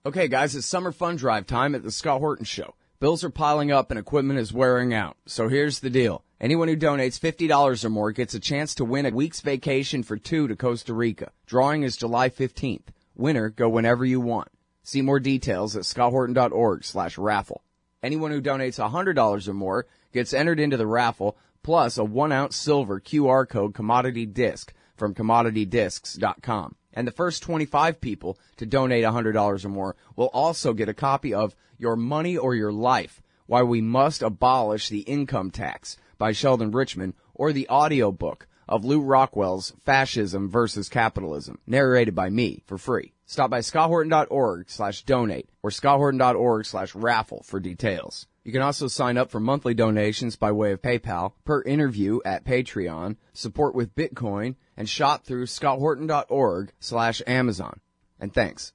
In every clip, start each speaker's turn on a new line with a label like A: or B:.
A: Okay, guys, it's summer fun drive time at the Scott Horton Show. Bills are piling up and equipment is wearing out. So here's the deal. Anyone who donates $50 or more gets a chance to win a week's vacation for two to Costa Rica. Drawing is July 15th. Winner, go whenever you want. See more details at scotthorton.org/raffle. Anyone who donates $100 or more gets entered into the raffle, plus a 1-ounce silver QR code commodity disc from commoditydiscs.com. And the first 25 people to donate $100 or more will also get a copy of Your Money or Your Life, Why We Must Abolish the Income Tax by Sheldon Richman, or the audiobook of Lou Rockwell's Fascism versus Capitalism, narrated by me for free. Stop by scotthorton.org/donate or scotthorton.org/raffle for details. You can also sign up for monthly donations by way of PayPal, per interview at Patreon, support with Bitcoin, and shop through scotthorton.org/Amazon. And thanks.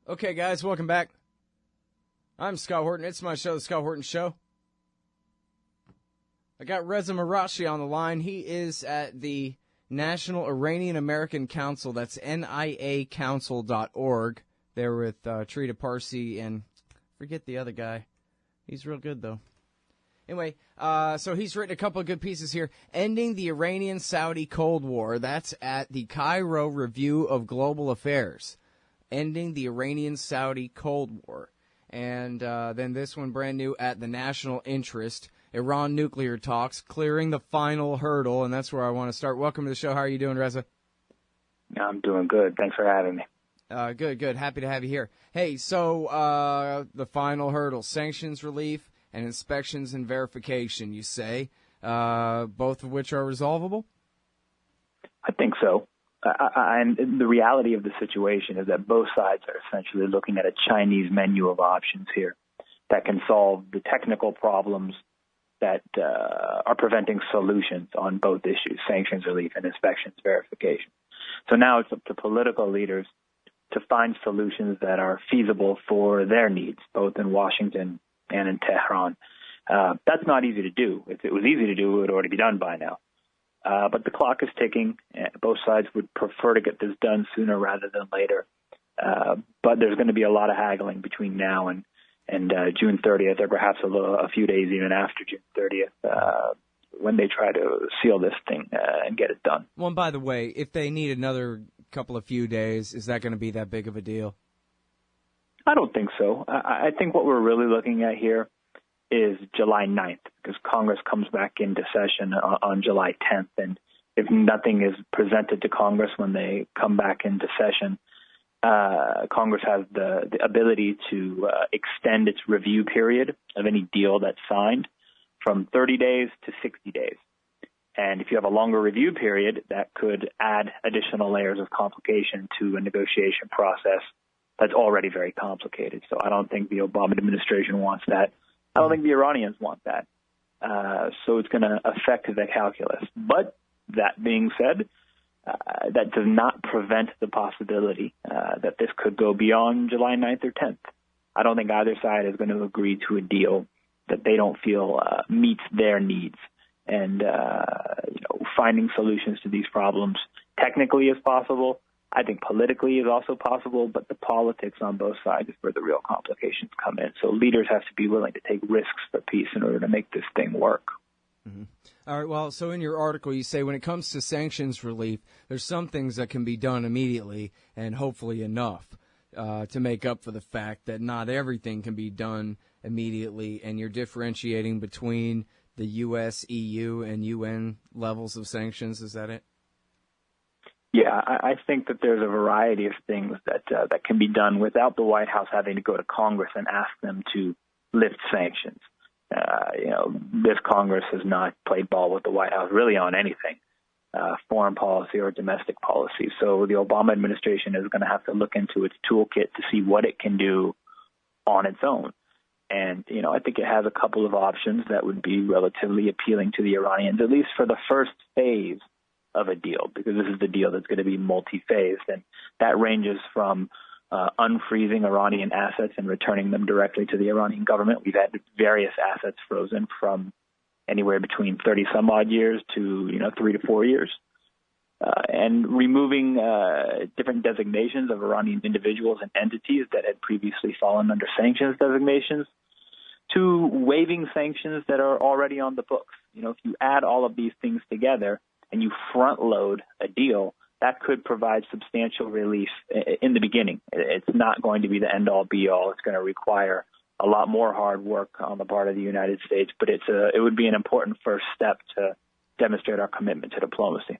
A: Okay, guys, welcome back. I'm Scott Horton. It's my show, The Scott Horton Show. I got Reza Marashi on the line. He is at the National Iranian American Council. That's niacouncil.org. They're with Trita Parsi and forget the other guy. He's real good, though. Anyway, so he's written a couple of good pieces here. Ending the Iranian-Saudi Cold War. That's at the Cairo Review of Global Affairs. Ending the Iranian-Saudi Cold War. And then this one brand new at the National Interest. Iran nuclear talks, clearing the final hurdle. And that's where I want to start. Welcome to the show. How are you doing, Reza?
B: I'm doing good. Thanks for having me.
A: Good. Happy to have you here. Hey, so the final hurdle, sanctions relief and inspections and verification, you say, both of which are resolvable?
B: I think so. And the reality of the situation is that both sides are essentially looking at a Chinese menu of options here that can solve the technical problems that are preventing solutions on both issues, sanctions relief and inspections verification. So now it's up to political leaders to find solutions that are feasible for their needs, both in Washington and in Tehran. That's not easy to do. If it was easy to do, it would already be done by now. But the clock is ticking. Both sides would prefer to get this done sooner rather than later. But there's going to be a lot of haggling between now and June 30th, or perhaps a few days even after June 30th, when they try to seal this thing and get it done.
A: Well, and by the way, if they need another couple of few days, is that going to be that big of a deal?
B: I don't think so. I think what we're really looking at here is July 9th, because Congress comes back into session on July 10th. And if nothing is presented to Congress when they come back into session, Congress has the ability to extend its review period of any deal that's signed from 30 days to 60 days. And if you have a longer review period, that could add additional layers of complication to a negotiation process that's already very complicated. So I don't think the Obama administration wants that. I don't think the Iranians want that. So it's going to affect the calculus. But that being said, that does not prevent the possibility that this could go beyond July 9th or 10th. I don't think either side is going to agree to a deal that they don't feel meets their needs. And finding solutions to these problems technically is possible. I think politically is also possible, but the politics on both sides is where the real complications come in. So leaders have to be willing to take risks for peace in order to make this thing work.
A: Mm-hmm. All right, well, so in your article you say when it comes to sanctions relief, there's some things that can be done immediately and hopefully enough to make up for the fact that not everything can be done immediately, and you're differentiating between the U.S., EU, and UN levels of sanctions. Is that it?
B: Yeah, I think that there's a variety of things that can be done without the White House having to go to Congress and ask them to lift sanctions. This Congress has not played ball with the White House really on anything, foreign policy or domestic policy. So the Obama administration is going to have to look into its toolkit to see what it can do on its own. And, I think it has a couple of options that would be relatively appealing to the Iranians, at least for the first phase of a deal, because this is the deal that's going to be multi-phased. And that ranges from unfreezing Iranian assets and returning them directly to the Iranian government. We've had various assets frozen from anywhere between 30 some odd years to 3 to 4 years. and removing different designations of Iranian individuals and entities that had previously fallen under sanctions designations, to waiving sanctions that are already on the books. If you add all of these things together and you front load a deal, that could provide substantial relief in the beginning. It's not going to be the end-all, be-all. It's going to require a lot more hard work on the part of the United States, but it would be an important first step to demonstrate our commitment to diplomacy.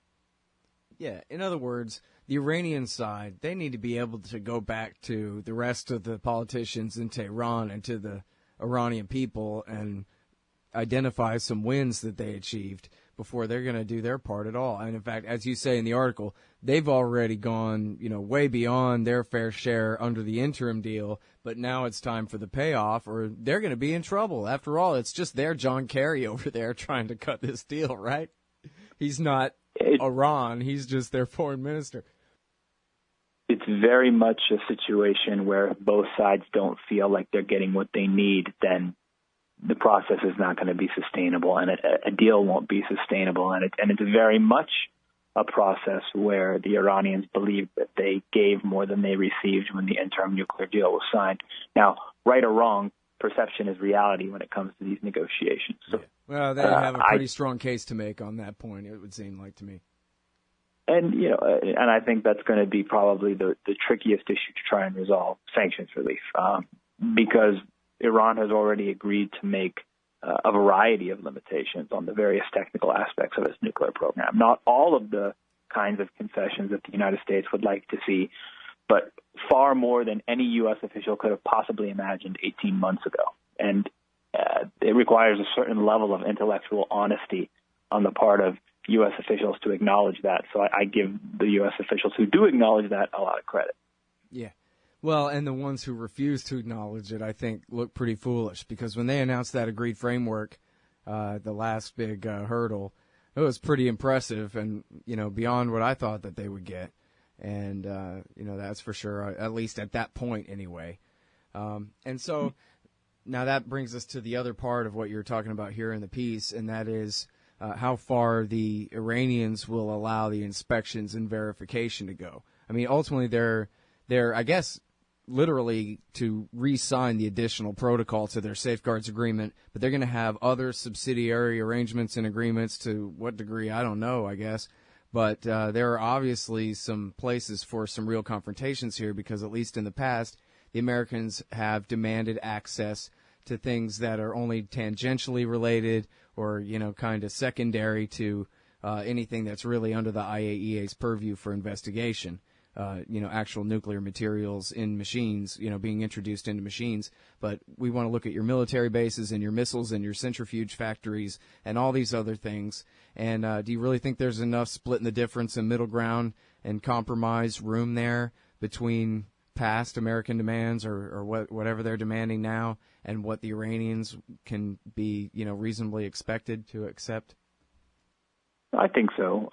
A: Yeah, in other words, the Iranian side, they need to be able to go back to the rest of the politicians in Tehran and to the Iranian people and identify some wins that they achieved before they're going to do their part at all. And in fact, as you say in the article, they've already gone, way beyond their fair share under the interim deal, but now it's time for the payoff or they're going to be in trouble. After all, it's just their John Kerry over there trying to cut this deal, right? He's not Iran, he's just their foreign minister.
B: It's very much a situation where if both sides don't feel like they're getting what they need, then the process is not going to be sustainable, and a deal won't be sustainable. And it's very much a process where the Iranians believe that they gave more than they received when the interim nuclear deal was signed. Now, right or wrong, perception is reality when it comes to these negotiations. So,
A: yeah. Well, they have a pretty strong case to make on that point, it would seem like to me.
B: And, and I think that's going to be probably the trickiest issue to try and resolve, sanctions relief, because Iran has already agreed to make a variety of limitations on the various technical aspects of its nuclear program. Not all of the kinds of concessions that the United States would like to see, but far more than any U.S. official could have possibly imagined 18 months ago. And it requires a certain level of intellectual honesty on the part of U.S. officials to acknowledge that. So I give the U.S. officials who do acknowledge that a lot of credit.
A: Yeah. Well, and the ones who refuse to acknowledge it, I think, look pretty foolish, because when they announced that agreed framework, the last big hurdle, it was pretty impressive and, beyond what I thought that they would get. And, that's for sure, at least at that point anyway. And so now that brings us to the other part of what you're talking about here in the piece, and that is how far the Iranians will allow the inspections and verification to go. I mean, ultimately, they're I guess, literally to re-sign the additional protocol to their safeguards agreement, but they're going to have other subsidiary arrangements and agreements. To what degree, I don't know, I guess. But there are obviously some places for some real confrontations here, because at least in the past, the Americans have demanded access to things that are only tangentially related or, kind of secondary to anything that's really under the IAEA's purview for investigation. Actual nuclear materials in machines, being introduced into machines. But we want to look at your military bases and your missiles and your centrifuge factories and all these other things. And do you really think there's enough splitting the difference and middle ground and compromise room there between past American demands or whatever they're demanding now and what the Iranians can be, reasonably expected to accept?
B: I think so,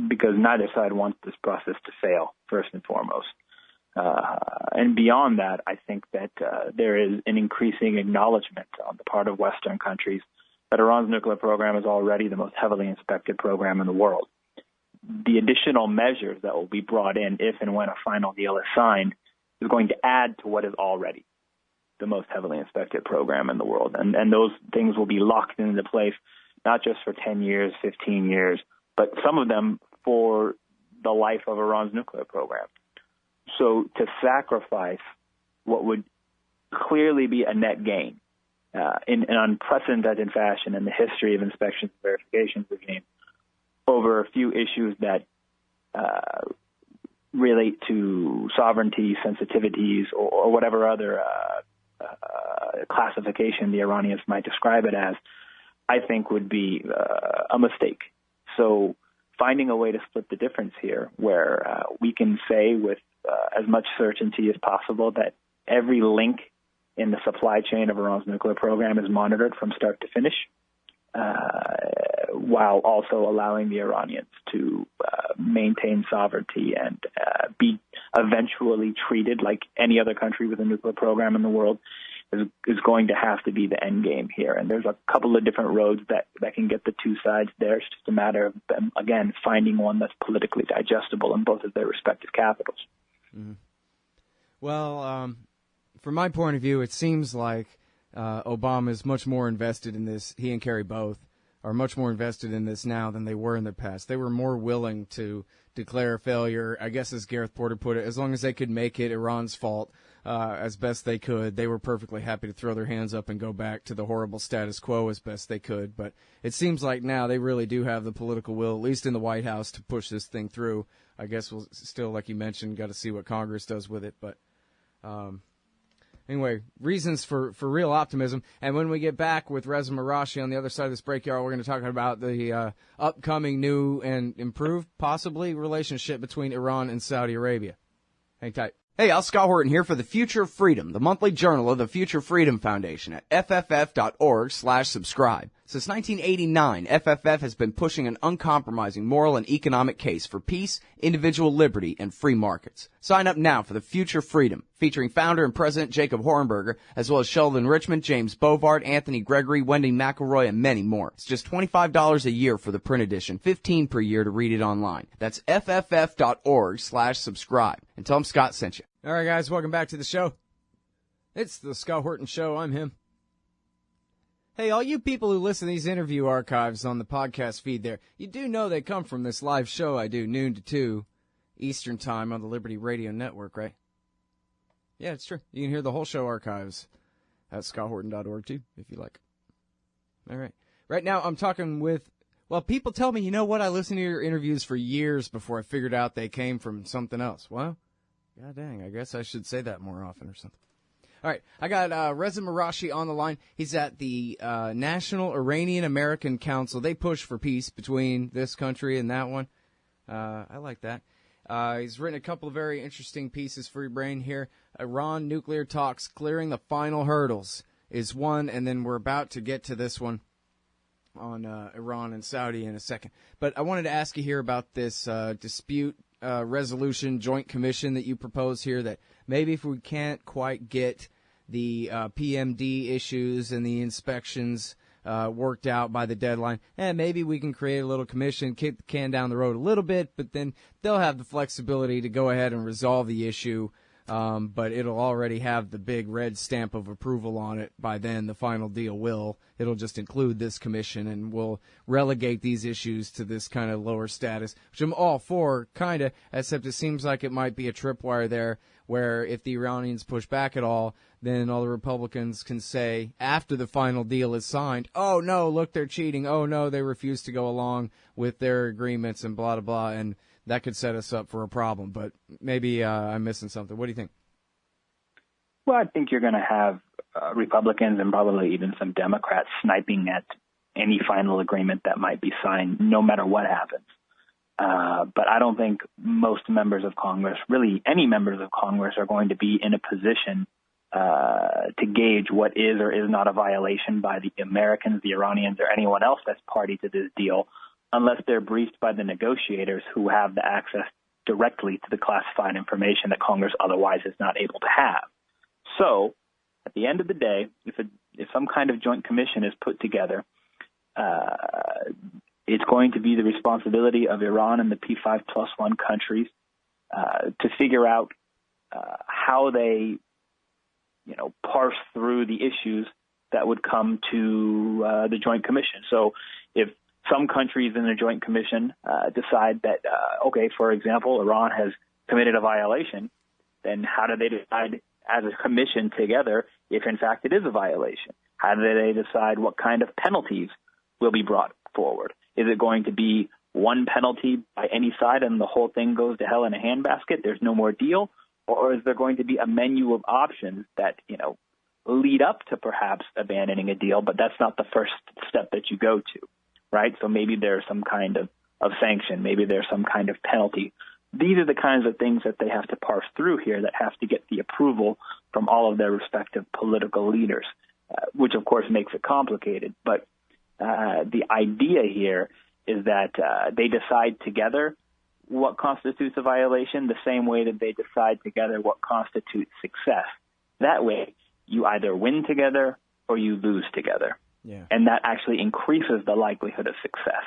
B: because neither side wants this process to fail, first and foremost. And beyond that, I think that there is an increasing acknowledgement on the part of Western countries that Iran's nuclear program is already the most heavily inspected program in the world. The additional measures that will be brought in if and when a final deal is signed is going to add to what is already the most heavily inspected program in the world. And those things will be locked into place, not just for 10 years, 15 years, but some of them for the life of Iran's nuclear program. So to sacrifice what would clearly be a net gain in an unprecedented fashion in the history of inspections and verifications regime over a few issues that relate to sovereignty, sensitivities, or whatever other classification the Iranians might describe it as, I think would be a mistake. So finding a way to split the difference here where we can say with as much certainty as possible that every link in the supply chain of Iran's nuclear program is monitored from start to finish, while also allowing the Iranians to maintain sovereignty and be eventually treated like any other country with a nuclear program in the world, is going to have to be the end game here. And there's a couple of different roads that can get the two sides there. It's just a matter of them, again, finding one that's politically digestible in both of their respective capitals.
A: Mm-hmm. Well, from my point of view, it seems like Obama is much more invested in this. He and Kerry both are much more invested in this now than they were in the past. They were more willing to declare failure, I guess as Gareth Porter put it, as long as they could make it Iran's fault as best they could. They were perfectly happy to throw their hands up and go back to the horrible status quo as best they could. But it seems like now they really do have the political will, at least in the White House, to push this thing through. I guess we'll still, like you mentioned, got to see what Congress does with it. But anyway, reasons for real optimism. And when we get back with Reza Marashi on the other side of this break, y'all, we're going to talk about the upcoming new and improved, possibly, relationship between Iran and Saudi Arabia. Hang tight. Hey, y'all, Scott Horton here for The Future of Freedom, the monthly journal of the Future Freedom Foundation at fff.org/subscribe. Since 1989, FFF has been pushing an uncompromising moral and economic case for peace, individual liberty, and free markets. Sign up now for The Future Freedom, featuring founder and president Jacob Hornberger, as well as Sheldon Richmond, James Bovard, Anthony Gregory, Wendy McElroy, and many more. It's just $25 a year for the print edition, $15 per year to read it online. That's fff.org/subscribe. And tell them Scott sent you. All right, guys, welcome back to the show. It's the Scott Horton Show. I'm him. Hey, all you people who listen to these interview archives on the podcast feed there, you do know they come from this live show I do, noon to 2 Eastern Time on the Liberty Radio Network, right? Yeah, it's true. You can hear the whole show archives at scotthorton.org, too, if you like. All right. Right now, I'm talking with, well, people tell me, you know what, I listened to your interviews for years before I figured out they came from something else. Well, god dang, I guess I should say that more often or something. All right, I got Reza Marashi on the line. He's at the National Iranian American Council. They push for peace between this country and that one. I like that. He's written a couple of very interesting pieces for your brain here. Iran nuclear talks clearing the final hurdles is one, and then we're about to get to this one on Iran and Saudi in a second. But I wanted to ask you here about this dispute resolution joint commission that you propose here, that maybe if we can't quite get the PMD issues and the inspections worked out by the deadline, maybe we can create a little commission, kick the can down the road a little bit, but then they'll have the flexibility to go ahead and resolve the issue, but it'll already have the big red stamp of approval on it by then. The final deal will. It'll just include this commission, and we'll relegate these issues to this kind of lower status, which I'm all for, kind of, except it seems like it might be a tripwire there, where if the Iranians push back at all, then all the Republicans can say, after the final deal is signed, oh, no, look, they're cheating. Oh, no, they refuse to go along with their agreements and blah, blah, blah, and that could set us up for a problem. But maybe I'm missing something. What do you think?
B: Well, I think you're going to have Republicans and probably even some Democrats sniping at any final agreement that might be signed, no matter what happens. But I don't think most members of Congress, really any members of Congress, are going to be in a position to gauge what is or is not a violation by the Americans, the Iranians, or anyone else that's party to this deal, unless they're briefed by the negotiators who have the access directly to the classified information that Congress otherwise is not able to have. So, at the end of the day, if some kind of joint commission is put together, it's going to be the responsibility of Iran and the P5+1 countries to figure out how they, parse through the issues that would come to the Joint Commission. So if some countries in the Joint Commission decide that, for example, Iran has committed a violation, then how do they decide as a commission together if, in fact, it is a violation? How do they decide what kind of penalties will be brought forward? Is it going to be one penalty by any side and the whole thing goes to hell in a handbasket? There's no more deal? Or is there going to be a menu of options that, lead up to perhaps abandoning a deal, but that's not the first step that you go to, right? So maybe there's some kind of sanction. Maybe there's some kind of penalty. These are the kinds of things that they have to parse through here, that have to get the approval from all of their respective political leaders, which, of course, makes it complicated. But the idea here is that they decide together what constitutes a violation the same way that they decide together what constitutes success. That way, you either win together or you lose together.
A: Yeah.
B: And that actually increases the likelihood of success.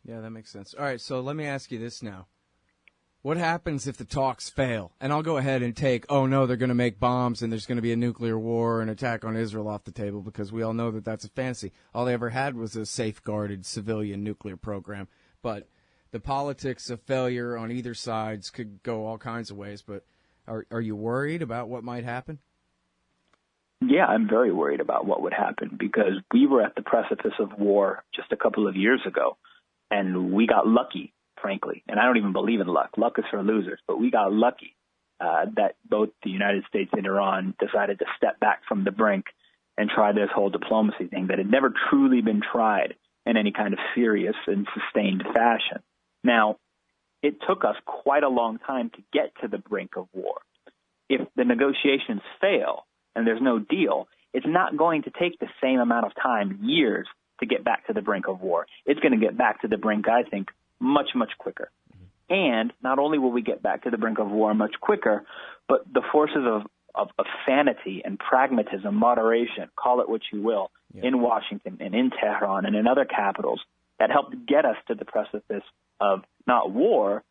A: Yeah, that makes sense. All right, so let me ask you this now. What happens if the talks fail? And I'll go ahead and take, oh, no, they're going to make bombs and there's going to be a nuclear war and attack on Israel off the table, because we all know that that's a fantasy. All they ever had was a safeguarded civilian nuclear program. But the politics of failure on either sides could go all kinds of ways. But are you worried about what might happen?
B: Yeah, I'm very worried about what would happen, because we were at the precipice of war just a couple of years ago, and we got lucky, frankly. And I don't even believe in luck. Luck is for losers. But we got lucky that both the United States and Iran decided to step back from the brink and try this whole diplomacy thing that had never truly been tried in any kind of serious and sustained fashion. Now, it took us quite a long time to get to the brink of war. If the negotiations fail and there's no deal, it's not going to take the same amount of time, years, to get back to the brink of war. It's going to get back to the brink, I think, much, much quicker. And not only will we get back to the brink of war much quicker, but the forces of sanity and pragmatism, moderation, call it what you will, in Washington and in Tehran and in other capitals that helped get us to the precipice of not war,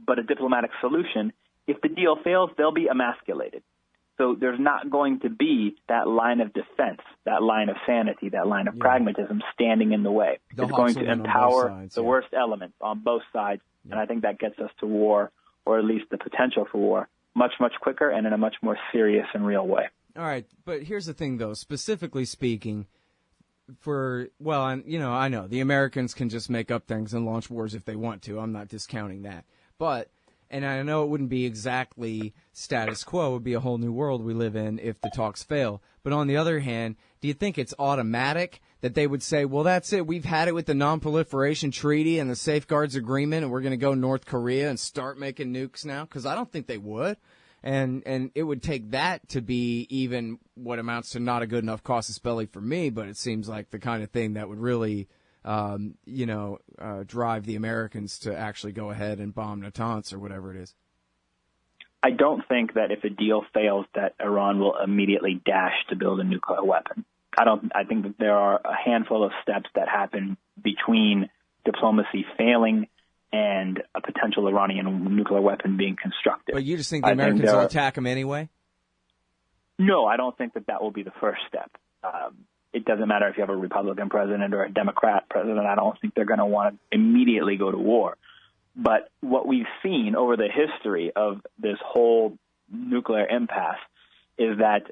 B: but a diplomatic solution. If the deal fails, they'll be emasculated. So there's not going to be that line of defense, that line of sanity, that line of pragmatism standing in the way. It's going to empower the worst elements on both sides, and I think that gets us to war, or at least the potential for war, much, much quicker and in a much more serious and real way.
A: All right, but here's the thing, though. Specifically speaking, I know the Americans can just make up things and launch wars if they want to. I'm not discounting that. And I know it wouldn't be exactly status quo. It would be a whole new world we live in if the talks fail. But on the other hand, do you think it's automatic that they would say, well, that's it. We've had it with the Non-Proliferation Treaty and the Safeguards Agreement, and we're going to go North Korea and start making nukes now? Because I don't think they would. And it would take that to be even what amounts to not a good enough casus belli for me, but it seems like the kind of thing that would really drive the Americans to actually go ahead and bomb Natanz or whatever it is.
B: I don't think that if a deal fails that Iran will immediately dash to build a nuclear weapon. I think that there are a handful of steps that happen between diplomacy failing and a potential Iranian nuclear weapon being constructed.
A: But you just think the Americans will attack them anyway?
B: No, I don't think that will be the first step. It doesn't matter if you have a Republican president or a Democrat president. I don't think they're going to want to immediately go to war. But what we've seen over the history of this whole nuclear impasse is that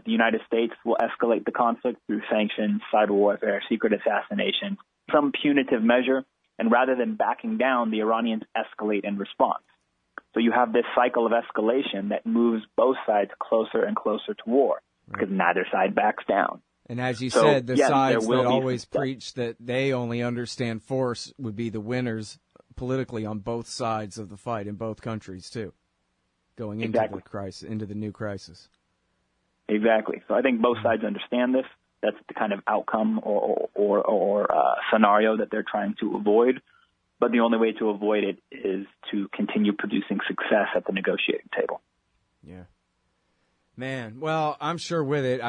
B: the United States will escalate the conflict through sanctions, cyber warfare, secret assassination, some punitive measure, and rather than backing down, the Iranians escalate in response. So you have this cycle of escalation that moves both sides closer and closer to war, because neither side backs down.
A: And as you said, the sides that always preach that they only understand force would be the winners politically on both sides of the fight in both countries, too, going into the crisis, into the new crisis.
B: Exactly. So I think both sides understand this. That's the kind of outcome or scenario that they're trying to avoid. But the only way to avoid it is to continue producing success at the negotiating table. Yeah.
A: Man, well, I'm sure with it,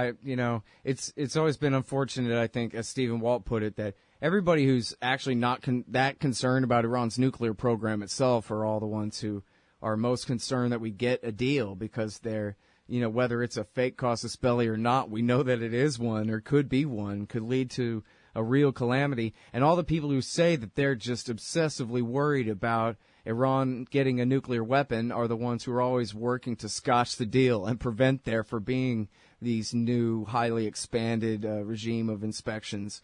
A: it's always been unfortunate, I think, as Stephen Walt put it, that everybody who's actually not that concerned about Iran's nuclear program itself are all the ones who are most concerned that we get a deal, because they're, whether it's a fake casus belli or not, we know that it is one or could be one, could lead to a real calamity. And all the people who say that they're just obsessively worried about Iran getting a nuclear weapon are the ones who are always working to scotch the deal and prevent there from being these new highly expanded regime of inspections,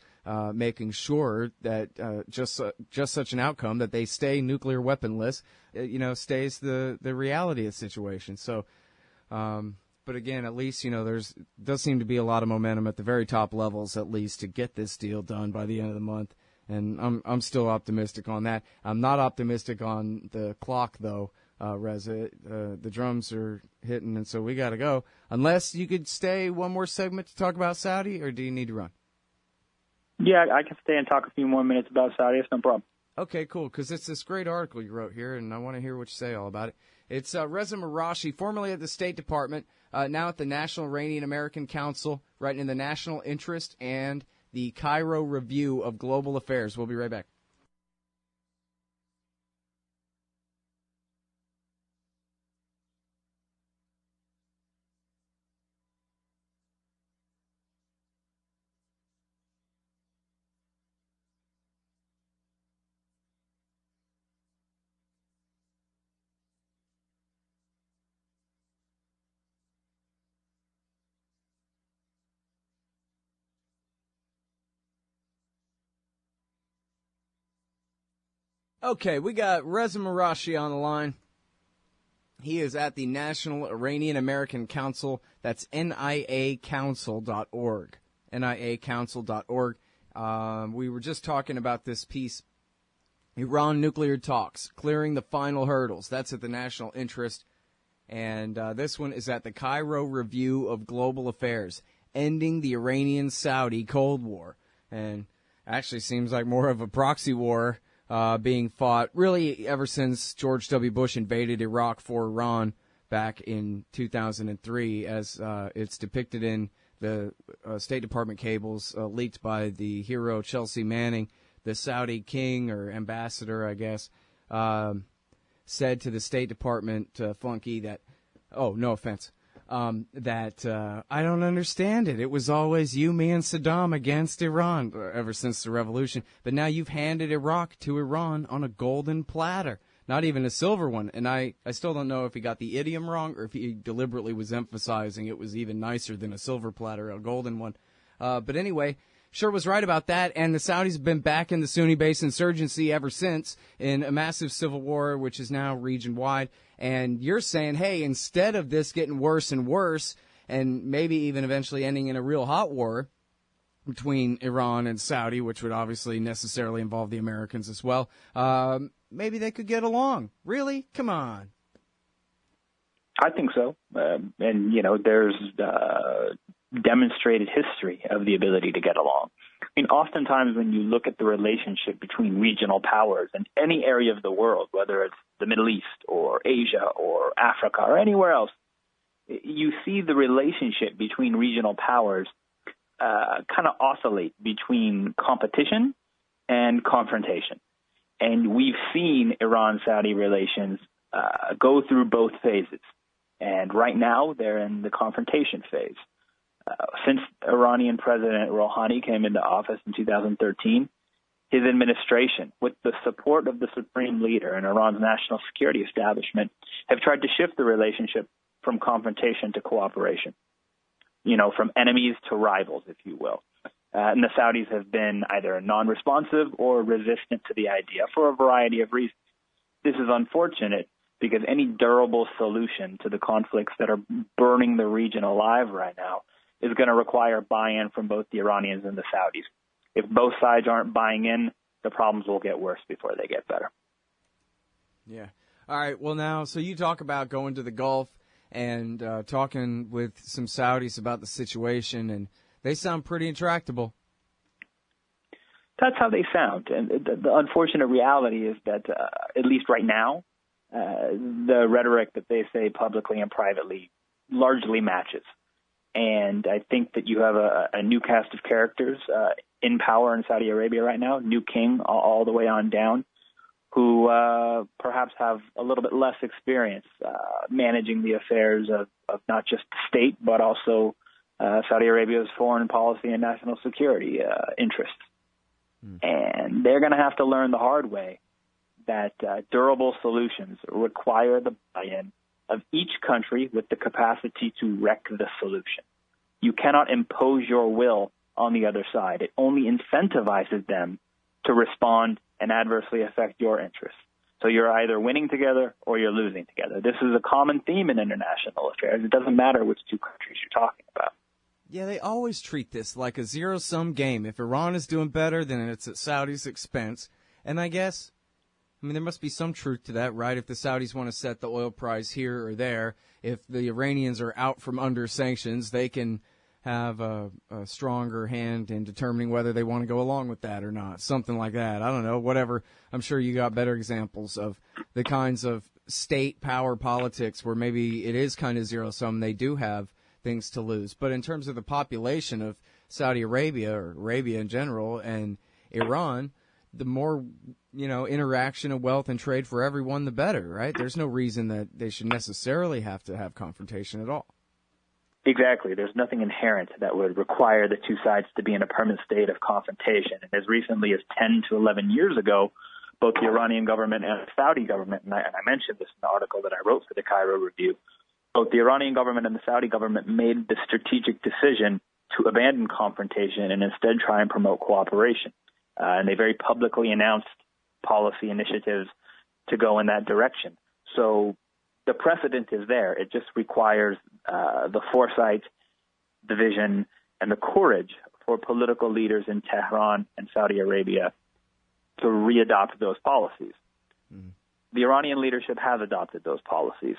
A: making sure that just such an outcome that they stay nuclear weaponless, stays the reality of the situation. So, but again, at least, does seem to be a lot of momentum at the very top levels, at least, to get this deal done by the end of the month. And I'm still optimistic on that. I'm not optimistic on the clock, though, Reza. The drums are hitting, and so we got to go. Unless you could stay one more segment to talk about Saudi, or do you need to run?
B: Yeah, I can stay and talk a few more minutes about Saudi. It's no problem.
A: Okay, cool, because it's this great article you wrote here, and I want to hear what you say all about it. It's Reza Marashi, formerly at the State Department, now at the National Iranian American Council, writing in the National Interest and the Cairo Review of Global Affairs. We'll be right back. Okay, we got Reza Marashi on the line. He is at the National Iranian American Council. That's niacouncil.org. niacouncil.org. We were just talking about this piece, Iran nuclear talks, clearing the final hurdles. That's at the National Interest. And this one is at the Cairo Review of Global Affairs, ending the Iranian-Saudi Cold War. And actually seems like more of a proxy war being fought really ever since George W. Bush invaded Iraq for Iran back in 2003, as it's depicted in the State Department cables leaked by the hero Chelsea Manning. The Saudi king or ambassador, I guess, said to the State Department flunky that, oh, no offense, that I don't understand it. It was always you, me, and Saddam against Iran ever since the revolution. But now you've handed Iraq to Iran on a golden platter, not even a silver one. And I still don't know if he got the idiom wrong or if he deliberately was emphasizing it was even nicer than a silver platter, a golden one. But anyway, sure was right about that, and the Saudis have been back in the Sunni-based insurgency ever since in a massive civil war, which is now region-wide. And you're saying, hey, instead of this getting worse and worse, and maybe even eventually ending in a real hot war between Iran and Saudi, which would obviously necessarily involve the Americans as well, maybe they could get along. Really? Come on.
B: I think so. And, you know, there's demonstrated history of the ability to get along. I mean, oftentimes when you look at the relationship between regional powers in any area of the world, whether it's the Middle East or Asia or Africa or anywhere else, you see the relationship between regional powers kind of oscillate between competition and confrontation. And we've seen Iran-Saudi relations go through both phases. And right now they're in the confrontation phase. Since Iranian President Rouhani came into office in 2013, his administration, with the support of the supreme leader and Iran's national security establishment, have tried to shift the relationship from confrontation to cooperation, you know, from enemies to rivals, if you will. And the Saudis have been either non-responsive or resistant to the idea for a variety of reasons. This is unfortunate because any durable solution to the conflicts that are burning the region alive right now is going to require buy-in from both the Iranians and the Saudis. If both sides aren't buying in, the problems will get worse before they get better.
A: Yeah. All right. Well, now, so you talk about going to the Gulf and talking with some Saudis about the situation, and they sound pretty intractable.
B: That's how they sound. And the unfortunate reality is that, at least right now, the rhetoric that they say publicly and privately largely matches. And I think that you have a new cast of characters in power in Saudi Arabia right now, new king all the way on down, who perhaps have a little bit less experience managing the affairs of not just the state, but also Saudi Arabia's foreign policy and national security interests. And they're going to have to learn the hard way that durable solutions require the buy-in of each country with the capacity to wreck the solution. You cannot impose your will on the other side. It only incentivizes them to respond and adversely affect your interests. So you're either winning together or you're losing together. This is a common theme in international affairs. It doesn't matter which two countries you're talking about.
A: Yeah, they always treat this like a zero-sum game. If Iran is doing better, then it's at Saudi's expense. And I guess, I mean, there must be some truth to that, right? If the Saudis want to set the oil price here or there, if the Iranians are out from under sanctions, they can have a stronger hand in determining whether they want to go along with that or not. Something like that. I don't know, whatever. I'm sure you got better examples of the kinds of state power politics where maybe it is kind of zero-sum. They do have things to lose. But in terms of the population of Saudi Arabia or Arabia in general and Iran, the more, interaction of wealth and trade for everyone, the better, right? There's no reason that they should necessarily have to have confrontation at all.
B: Exactly. There's nothing inherent that would require the two sides to be in a permanent state of confrontation. And as recently as 10 to 11 years ago, both the Iranian government and the Saudi government, and I mentioned this in the article that I wrote for the Cairo Review, both the Iranian government and the Saudi government made the strategic decision to abandon confrontation and instead try and promote cooperation. And they very publicly announced policy initiatives to go in that direction. So the precedent is there. It just requires the foresight, the vision, and the courage for political leaders in Tehran and Saudi Arabia to readopt those policies. Mm-hmm. The Iranian leadership has adopted those policies.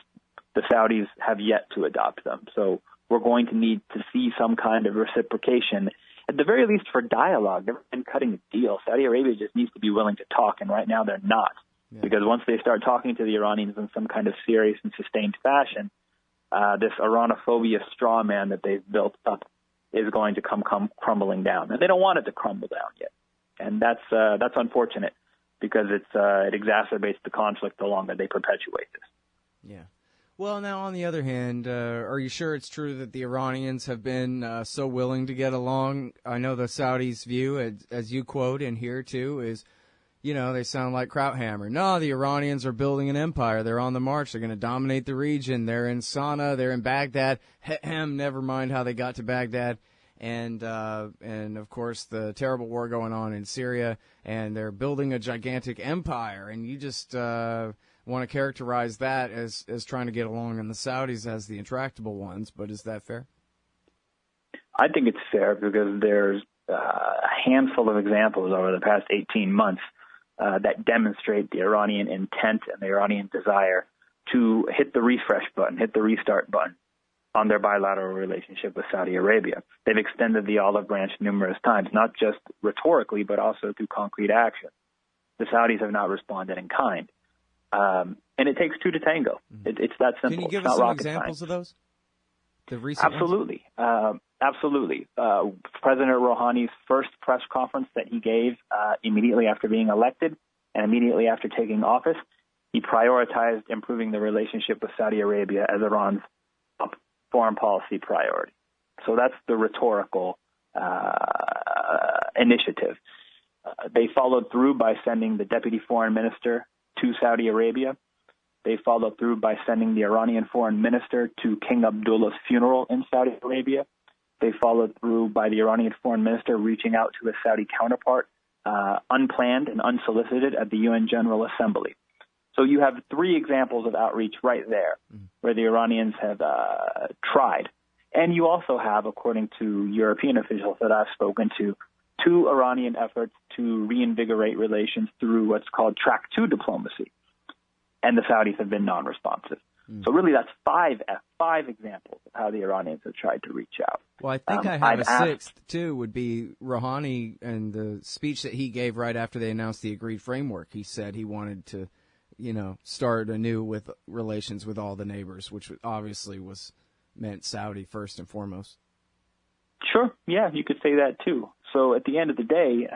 B: The Saudis have yet to adopt them. So we're going to need to see some kind of reciprocation, at the very least for dialogue. They've been cutting a deal. Saudi Arabia just needs to be willing to talk, and right now they're not. Yeah. Because once they start talking to the Iranians in some kind of serious and sustained fashion, this Iranophobia straw man that they've built up is going to come crumbling down. And they don't want it to crumble down yet. And that's unfortunate because it exacerbates the conflict the longer they perpetuate this.
A: Yeah. Well, now, on the other hand, are you sure it's true that the Iranians have been so willing to get along? I know the Saudis' view, as you quote in here, too, is, they sound like Krauthammer. No, the Iranians are building an empire. They're on the march. They're going to dominate the region. They're in Sana'a. They're in Baghdad. Never mind how they got to Baghdad. And of course, the terrible war going on in Syria. And they're building a gigantic empire. And you just want to characterize that as trying to get along, and the Saudis as the intractable ones. But is that fair?
B: I think it's fair because there's a handful of examples over the past 18 months that demonstrate the Iranian intent and the Iranian desire to hit the refresh button, hit the restart button on their bilateral relationship with Saudi Arabia. They've extended the olive branch numerous times, not just rhetorically, but also through concrete action. The Saudis have not responded in kind. And it takes two to tango. It's that simple.
A: Can you give us some examples of those? The recent
B: Absolutely. Absolutely. President Rouhani's first press conference that he gave immediately after being elected and immediately after taking office, he prioritized improving the relationship with Saudi Arabia as Iran's top foreign policy priority. So that's the rhetorical initiative. They followed through by sending the deputy foreign minister to Saudi Arabia. They followed through by sending the Iranian foreign minister to King Abdullah's funeral in Saudi Arabia. They followed through by the Iranian foreign minister reaching out to his Saudi counterpart, unplanned and unsolicited, at the UN General Assembly. So you have three examples of outreach right there where the Iranians have tried. And you also have, according to European officials that I've spoken to, two Iranian efforts to reinvigorate relations through what's called track 2 diplomacy. And the Saudis have been non-responsive. So really that's five examples of how the Iranians have tried to reach out.
A: Well, I think I have a sixth, too, would be Rouhani and the speech that he gave right after they announced the agreed framework. He said he wanted to, start anew with relations with all the neighbors, which obviously meant Saudi first and foremost.
B: Sure. Yeah, you could say that, too. So at the end of the day,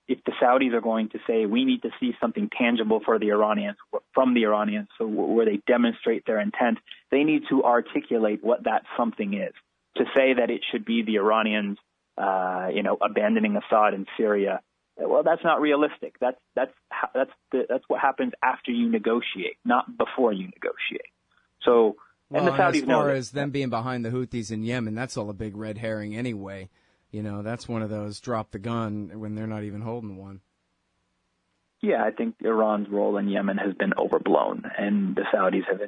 B: if the Saudis are going to say we need to see something tangible from the Iranians, so where they demonstrate their intent, they need to articulate what that something is. To say that it should be the Iranians, abandoning Assad in Syria, well, that's not realistic. That's what happens after you negotiate, not before you negotiate. So.
A: Well,
B: and the Saudis
A: as far as them being behind the Houthis in Yemen, that's all a big red herring anyway. That's one of those drop the gun when they're not even holding one.
B: Yeah, I think Iran's role in Yemen has been overblown, and the Saudis have,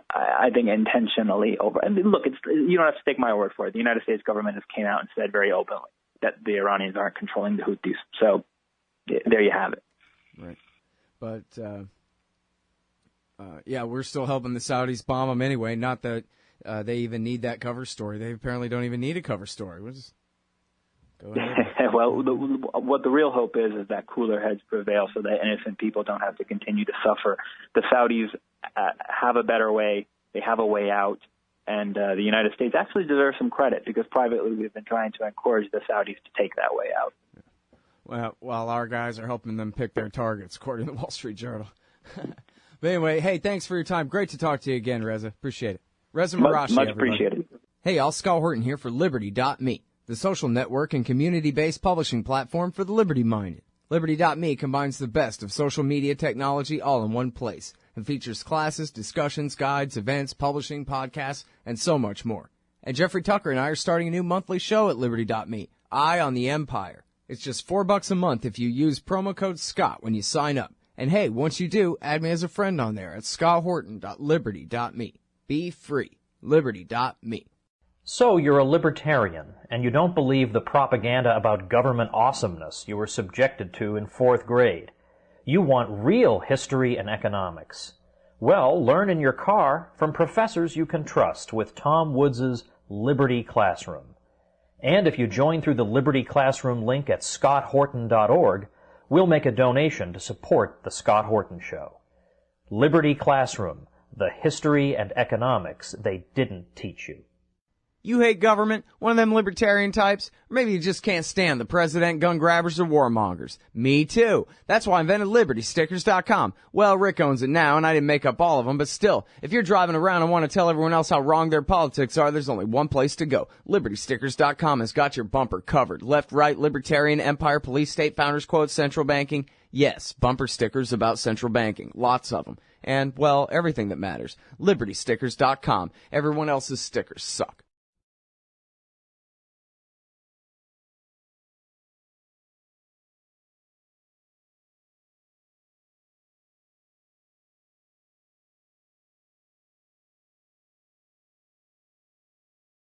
B: I think, intentionally over. And look, you don't have to take my word for it. The United States government has came out and said very openly that the Iranians aren't controlling the Houthis. So there you have it.
A: Right, but. We're still helping the Saudis bomb them anyway. Not that they even need that cover story. They apparently don't even need a cover story. We'll just go ahead.
B: Well, what the real hope is that cooler heads prevail so that innocent people don't have to continue to suffer. The Saudis have a better way. They have a way out. And the United States actually deserves some credit because privately we've been trying to encourage the Saudis to take that way out.
A: Well, while our guys are helping them pick their targets, according to the Wall Street Journal. But anyway, hey, thanks for your time. Great to talk to you again, Reza. Appreciate it. Reza Marashi,
B: Much
A: everybody.
B: appreciated.
A: Hey, all, Scott Horton here for Liberty.me, the social network and community-based publishing platform for the liberty-minded. Liberty.me combines the best of social media technology all in one place and features classes, discussions, guides, events, publishing, podcasts, and so much more. And Jeffrey Tucker and I are starting a new monthly show at Liberty.me, Eye on the Empire. It's just $4 a month if you use promo code SCOTT when you sign up. And hey, once you do, add me as a friend on there at scotthorton.liberty.me. Be free. Liberty.me.
C: So you're a libertarian, and you don't believe the propaganda about government awesomeness you were subjected to in 4th grade. You want real history and economics. Well, learn in your car from professors you can trust with Tom Woods' Liberty Classroom. And if you join through the Liberty Classroom link at scotthorton.org, we'll make a donation to support The Scott Horton Show. Liberty Classroom, the history and economics they didn't teach you.
A: You hate government? One of them libertarian types? Or maybe you just can't stand the president, gun grabbers, or warmongers. Me too. That's why I invented LibertyStickers.com. Well, Rick owns it now, and I didn't make up all of them, but still, if you're driving around and want to tell everyone else how wrong their politics are, there's only one place to go. LibertyStickers.com has got your bumper covered. Left, right, libertarian, empire, police, state, founders, quotes, central banking. Yes, bumper stickers about central banking. Lots of them. And, well, everything that matters. LibertyStickers.com. Everyone else's stickers suck.